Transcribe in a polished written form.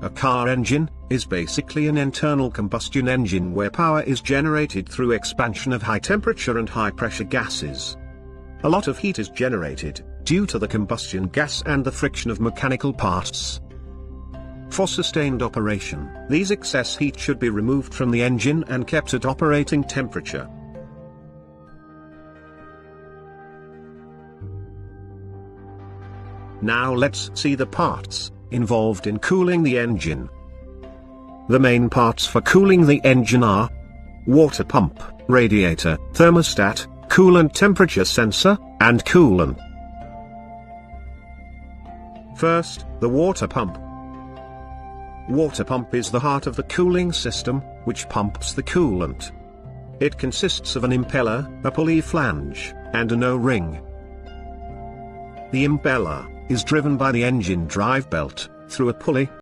A car engine is basically an internal combustion engine where power is generated through expansion of high temperature and high pressure gases. A lot of heat is generated due to the combustion gas and the friction of mechanical parts. For sustained operation, these excess heat should be removed from the engine and kept at operating temperature. Now let's see the parts involved in cooling the engine. The main parts for cooling the engine are water pump, radiator, thermostat, coolant temperature sensor, and coolant. First, the water pump. Water pump is the heart of the cooling system, which pumps the coolant. It consists of an impeller, a pulley flange, and an O-ring. The impeller is driven by the engine drive belt, through a pulley,